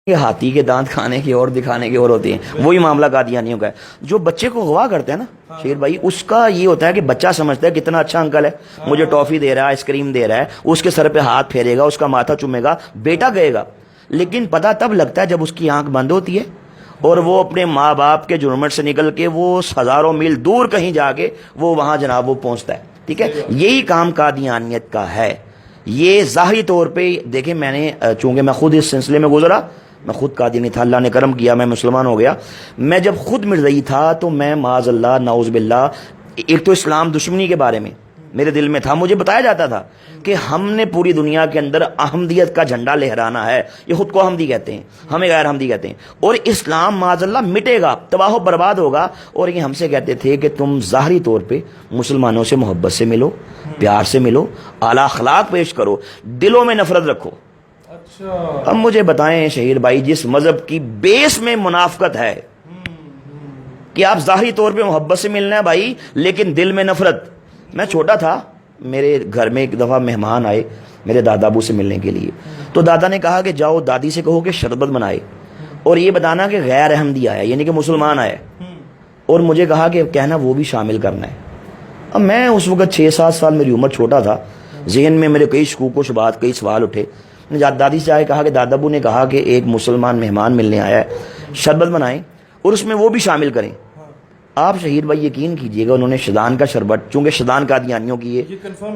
یہ ہاتھی کے دانت کھانے کی اور دکھانے کی اور ہوتی ہیں، وہی معاملہ قادیانیوں کا ہے۔ جو بچے کو اغوا کرتے ہیں نا شیر بھائی، اس کا یہ ہوتا ہے کہ بچہ سمجھتا ہے کتنا اچھا انکل ہے، مجھے ٹافی دے رہا ہے، آئس کریم دے رہا ہے، اس کے سر پہ ہاتھ پھیرے گا، اس کا ماتھا چومے گا، بیٹا گئے گا۔ لیکن پتہ تب لگتا ہے جب اس کی آنکھ بند ہوتی ہے اور وہ اپنے ماں باپ کے جرمٹ سے نکل کے وہ ہزاروں میل دور کہیں جا کے وہ وہاں جناب وہ پہنچتا ہے۔ ٹھیک ہے، یہی کام قادیانیت کا ہے۔ یہ ظاہری طور پہ دیکھیں، میں نے چونکہ میں خود اس سلسلے میں گزرا، میں خود قادیانی تھا، اللہ نے کرم کیا میں مسلمان ہو گیا۔ میں جب خود مرزئی تھا تو میں معاذ اللہ نعوذ باللہ، ایک تو اسلام دشمنی کے بارے میں میرے دل میں تھا، مجھے بتایا جاتا تھا کہ ہم نے پوری دنیا کے اندر احمدیت کا جھنڈا لہرانا ہے، یہ خود کو احمدی کہتے ہیں، ہمیں غیر احمدی کہتے ہیں، اور اسلام معاذ اللہ مٹے گا، تباہ و برباد ہوگا۔ اور یہ ہم سے کہتے تھے کہ تم ظاہری طور پہ مسلمانوں سے محبت سے ملو، پیار سے ملو، اعلیٰ اخلاق پیش کرو، دلوں میں نفرت رکھو۔ اب مجھے بتائیں شہیر بھائی، جس مذہب کی بیس میں منافقت ہے کہ آپ ظاہری طور پہ محبت سے ملنا ہے بھائی لیکن دل میں نفرت۔ میں چھوٹا تھا، میرے گھر میں ایک دفعہ مہمان آئے میرے دادا ابو سے ملنے کے لیے، تو دادا نے کہا کہ جاؤ دادی سے کہو کہ شربت بنائے اور یہ بتانا کہ غیر احمدی آیا، یعنی کہ مسلمان آیا، اور مجھے کہا کہ کہنا وہ بھی شامل کرنا ہے۔ اب میں اس وقت 6-7 سال میری عمر، چھوٹا تھا، ذہن میں میرے کئی شکوک و شبہات، کئی سوال اٹھے۔ دادی سے آئے کہا کہ دادا ابو نے کہا کہ ایک مسلمان مہمان ملنے آیا ہے، شربت بنائیں اور اس میں وہ بھی شامل کریں۔ آپ شہید بھائی یقین کیجئے گا، انہوں نے شدان کا شربت، چونکہ شدان قادیانیوں کی ہے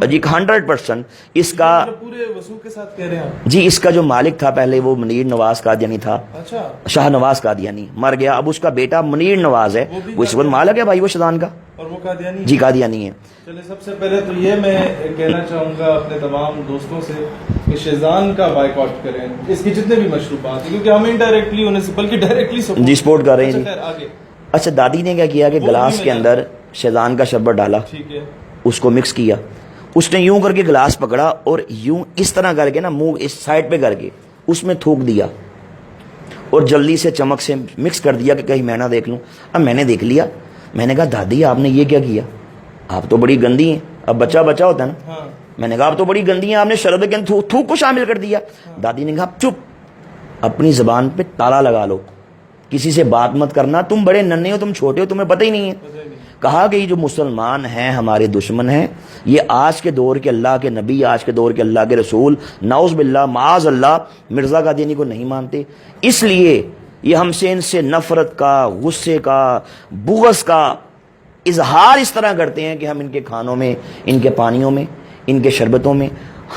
جی 100%، اس کا پورے وضو کے ساتھ کہہ رہے ہیں جی، اس کا جو مالک تھا پہلے وہ منیر نواز قادیانی تھا، شاہ نواز قادیانی مر گیا، اب اس کا بیٹا منیر نواز ہے، وہ اس وقت مالک ہے بھائی وہ شدان کا، اور وہ قادیانی جی قادیانی ہے۔ چلے سب سے پہلے تو یہ میں کہنا چاہوں گا اپنے تمام دوستوں سے کہ شیزان کا بائیکاٹ کریں، اس کی جتنے بھی مشروبات ہیں، کیونکہ ہم انڈائریکٹلی انہیں بلکہ ڈائریکٹلی جی سپورٹ کر رہے ہیں جی۔ آگے اچھا، دادی نے کیا کیا کہ گلاس کے اندر شیزان کا شربت ڈالا، ٹھیک ہے، اس کو مکس کیا، اس نے یوں کر کے گلاس پکڑا اور یوں اس طرح کر کے نا منہ اس سائڈ پہ کر کے اس میں تھوک دیا اور جلدی سے چمک سے مکس کر دیا کہ کہیں میں نہ دیکھ لوں۔ اب میں نے دیکھ لیا، میں نے کہا دادی آپ نے یہ کیا کیا، آپ تو بڑی گندی ہیں۔ اب بچہ ہوتا ہے نا، میں نے کہا آپ تو بڑی گندی ہیں، آپ نے شربت کے اندر تھوک کو شامل کر دیا۔ دادی نے کہا چپ، اپنی زبان پہ تالا لگا لو، کسی سے بات مت کرنا، تم بڑے ننھے ہو، تم چھوٹے ہو، تمہیں پتہ ہی نہیں ہے۔ کہا کہ یہ جو مسلمان ہیں ہمارے دشمن ہیں، یہ آج کے دور کے اللہ کے نبی، آج کے دور کے اللہ کے رسول، نعوذ باللہ معاذ اللہ مرزا قادیانی کو نہیں مانتے، اس لیے یہ ہم سے ان سے نفرت کا، غصے کا، بغض کا اظہار اس طرح کرتے ہیں کہ ہم ان کے کھانوں میں، ان کے پانیوں میں، ان کے شربتوں میں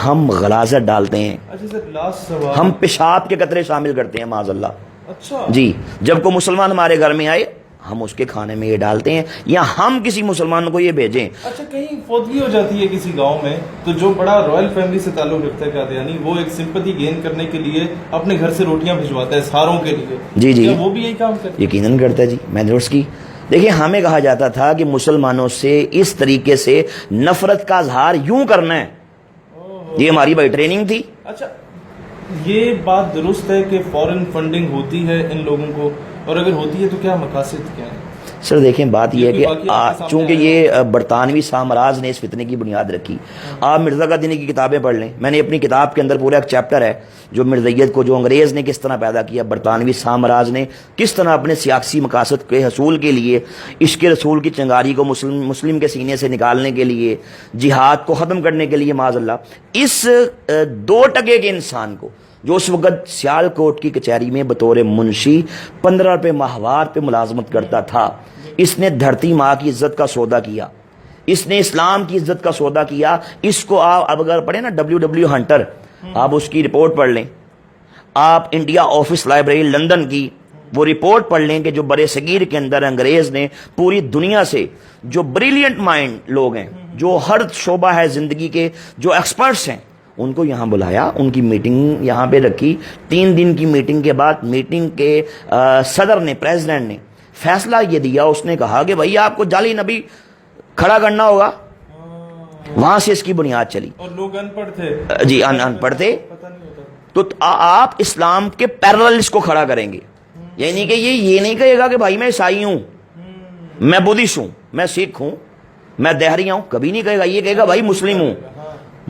ہم غلاظت ڈالتے ہیں، ہم پیشاب کے قطرے شامل کرتے ہیں معاذ اللہ۔ اچھا جی، جب کوئی مسلمان ہمارے گھر میں آئے ہم اس کے کھانے میں یہ ڈالتے ہیں، یا ہم کسی مسلمان کو یہ بھیجیں۔ اچھا، کہیں فوتگی ہو جاتی ہے کسی گاؤں میں تو جو بڑا رائل فیملی سے تعلق رکھتا ہے قادیانی، وہ ایک سمپتھی گین کرنے کے لیے اپنے گھر سے روٹیاں بھجواتا ہے ساروں کے لیے، جی جی، وہ بھی یہی کام کرتا ہے؟ یقیناً کرتا ہے جی، میں نے اس کی دیکھیں، ہمیں کہا جاتا تھا کہ مسلمانوں سے اس طریقے سے نفرت کا اظہار یوں کرنا ہے، یہ ہماری بھائی ٹریننگ تھی۔ اچھا، یہ بات درست ہے کہ فورن فنڈنگ ہوتی ہے ان لوگوں کو، اور اگر ہوتی ہے تو کیا مقاصد کیا ہیں؟ سر دیکھیں، بات یہ ہے کہ چونکہ یہ برطانوی سامراج نے اس فتنے کی بنیاد رکھی، آپ مرزا قادیانی کی کتابیں پڑھ لیں، میں نے اپنی کتاب کے اندر پورا ایک چیپٹر ہے جو مرزیت کو، جو انگریز نے کس طرح پیدا کیا، برطانوی سامراج نے کس طرح اپنے سیاسی مقاصد کے حصول کے لیے، عشق رسول کی چنگاری کو مسلم کے سینے سے نکالنے کے لیے، جہاد کو ختم کرنے کے لیے معاذ اللہ، اس 2 ٹکے کے انسان کو جو اس وقت سیال کوٹ کی کچہری میں بطور منشی 15 روپے ماہوار پہ ملازمت کرتا تھا، اس نے دھرتی ماں کی عزت کا سودا کیا، اس نے اسلام کی عزت کا سودا کیا۔ اس کو آپ اب اگر پڑھیں نا WW ہنٹر، آپ اس کی رپورٹ پڑھ لیں، آپ انڈیا آفس لائبریری لندن کی وہ رپورٹ پڑھ لیں کہ جو برے صغیر کے اندر انگریز نے پوری دنیا سے جو بریلینٹ مائنڈ لوگ ہیں، جو ہر شعبہ ہے زندگی کے، جو ایکسپرٹس ہیں، ان کو یہاں بلایا، ان کی میٹنگ یہاں پہ رکھی۔ 3 دن کی میٹنگ کے بعد میٹنگ کے صدر نے، پریزیڈنٹ نے فیصلہ یہ دیا، اس نے کہا کہ بھائی آپ کو جعلی نبی کھڑا کرنا ہوگا، وہاں سے اس کی بنیاد چلی۔ اور لوگ ان پڑھ تھے جی، ان پڑھ تھے، تو آپ اسلام کے پیرلل اس کو کھڑا کریں گے، یعنی کہ یہ نہیں کہے گا کہ بھائی میں عیسائی ہوں، میں بدھسٹ ہوں، میں سکھ ہوں، میں دہریہ ہوں، کبھی نہیں کہے گا، یہ کہے گا بھائی مسلم ہوں،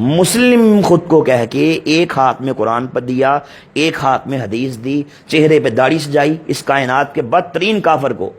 مسلم خود کو کہہ کے ایک ہاتھ میں قرآن پر دیا، ایک ہاتھ میں حدیث دی، چہرے پہ داڑھی سجائی، اس کائنات کے بدترین کافر کو